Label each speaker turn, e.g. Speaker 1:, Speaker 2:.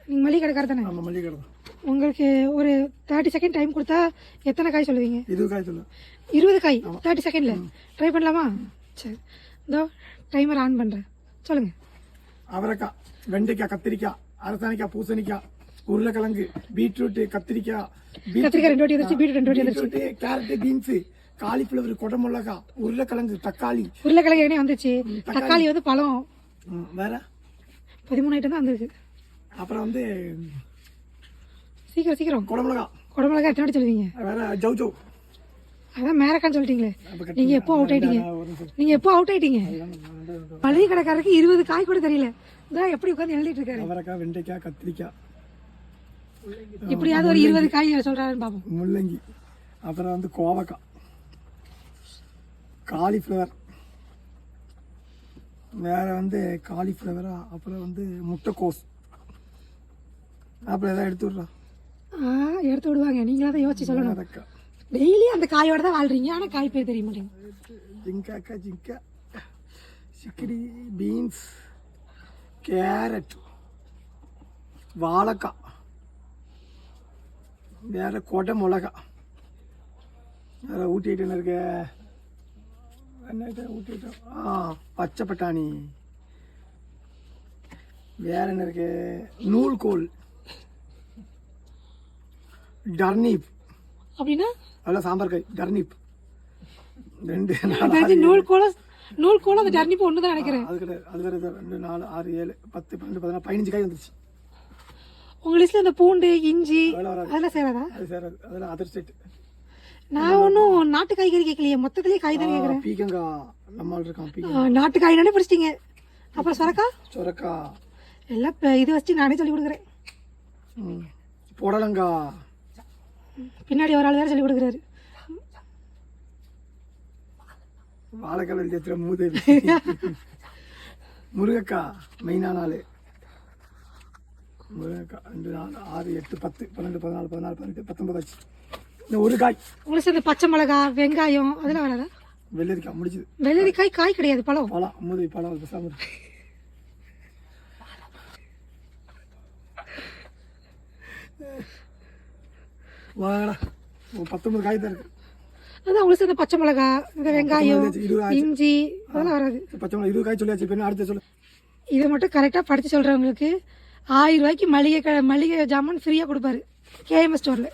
Speaker 1: நீங்கள் மளிகை கடைக்கார தானே?
Speaker 2: ஆமாம், மளிகை கடை.
Speaker 1: உங்களுக்கு ஒரு 30 செகண்ட் டைம் கொடுத்தா எத்தனை காய் சொல்லுவீங்க?
Speaker 2: 20 காய் சொல்லுவேன்.
Speaker 1: 20 காய் 30 செகண்டில் ட்ரை பண்ணலாமா? சரி, இதோ டைமர் ஆன் பண்ணுறேன், சொல்லுங்கள்.
Speaker 2: அவரைக்காய், வெண்டைக்காய், கத்திரிக்காய், அரசாணிக்காய், பூசணிக்காய், உருளைக்கிழங்கு, பீட்ரூட்டு, கத்திரிக்காய்,
Speaker 1: 2 வாட்டி வந்துச்சு, பீட்ரூட் 2 வாட்டி வந்துச்சு,
Speaker 2: கேரட்டு, பீன்ஸு, காலிஃப்ளவர், குடமிளகா, உருளைக்கிழங்கு, தக்காளி.
Speaker 1: உருளைக்கிழங்கு ஏனே வந்துச்சு, தக்காளி வந்து பழம்.
Speaker 2: வேற
Speaker 1: 13 ஐட்டம் தான் வந்துருக்கு.
Speaker 2: அப்புறம் வந்து
Speaker 1: சீக்கிரம்
Speaker 2: குடமிளகா.
Speaker 1: குடமிளகா எத்தனை வாட்டி சொல்லுவீங்க?
Speaker 2: வேற ஜவுஜோ.
Speaker 1: அதான் மேரக்கான்னு சொல்லிட்டீங்களே. நீங்கள் எப்போ அவுட் ஆயிட்டீங்க? மளிகை கடைக்காரருக்கு 20 காய் கூட தெரியல. இதான் எப்படி உட்காந்து எழுதிட்டு இருக்காரு.
Speaker 2: அவரைக்காய், வெண்டைக்காய், கத்திரிக்காய்,
Speaker 1: இப்படியாவது ஒரு 20 காய் சொல்றாருன்னு பார்ப்போம்.
Speaker 2: முள்ளங்கி, அப்புறம் வந்து கோவக்காய், காலிஃப்ளவர், வேற வந்து காலிஃப்ளவரா, அப்புறம் வந்து முட்டைக்கோஸ், அப்புறம் எதாவது எடுத்து விட்றா.
Speaker 1: எடுத்து விடுவாங்க, நீங்களா தான் யோசிச்சு சொல்லணும். டெய்லி அந்த காயோட தான் வாழ்றீங்க, ஆனால் காய் பேர் தெரிய மாட்டேங்குது.
Speaker 2: ஜிங்கா, சிக்கடி, பீன்ஸ், கேரட், வாழைக்காய், வேற கொடை மிளகா, வேற ஊட்டிட்டு இருக்க என்ன ஊட்டிட்டு பச்சை பட்டாணி, வேற என்ன இருக்கு, நூல்கோல், டர்னிப்.
Speaker 1: அப்படின்னா
Speaker 2: அதெல்லாம் சாம்பார் காய். டர்னிப் 2
Speaker 1: நூல்கோல அந்த டர்னிப் ஒன்று தான் நினைக்கிறேன்.
Speaker 2: அது கிடையாது, அது வேற 2 4 6 7 10 12 14 15 காய் வந்துருச்சு.
Speaker 1: உங்க லிஸ்ட்ல இந்த பூண்டு, இஞ்சி அதெல்லாம் சேராதா?
Speaker 2: அது சேராது, அதெல்லாம் அதர் ஸ்டேட்.
Speaker 1: நான் ஒன்றும் நாட்டு காய்கறி கேட்கலையே, மொத்தத்திலேயே காய் தான் கேட்குறேன்.
Speaker 2: பீக்கங்காய் நம்மால் இருக்கான்.
Speaker 1: நாட்டு காய்னாலே பிடிச்சிட்டிங்க. அப்புறம்
Speaker 2: சொரக்கா
Speaker 1: எல்லாம் இது வச்சு நானே சொல்லி கொடுக்குறேன்.
Speaker 2: புடலங்காய்,
Speaker 1: பின்னாடி ஒரு ஆள் வேற சொல்லி கொடுக்குறாரு.
Speaker 2: வாழைக்காய் எழுதிய மூதேவி. முருங்கைக்காய் மெயினான ஆள். முருங்கைக்காய் 2 4 6 8 10 12 14 14 18 19 ஆச்சு. இந்த ஒரு காய்.
Speaker 1: உங்களுக்கு சேர்ந்து பச்சை மிளகா, வெங்காயம் அதெல்லாம் வராதா?
Speaker 2: வெள்ளரிக்காய் முடிச்சுது.
Speaker 1: வெள்ளரிக்காய் காய் கிடையாது, பழம்.
Speaker 2: மூதேவி பழம் பேசாம இருக்கு. வாங்கடா, 19 காய் தான் இருக்கு.
Speaker 1: அதான் உங்களுக்கு சேர்ந்த பச்சை மிளகா, இந்த வெங்காயம், இஞ்சி அதெல்லாம் வராது.
Speaker 2: பச்சை மிளகா 20 காய் சொல்லியாச்சு. இப்போ அடுத்த சொல்லு.
Speaker 1: இதை மட்டும் கரெக்டாக படித்து சொல்கிறவங்களுக்கு 1000 ரூபாய்க்கு மளிகை ஜாமான் ஃப்ரீயாக கொடுப்பாரு KMS ஸ்டோரில்.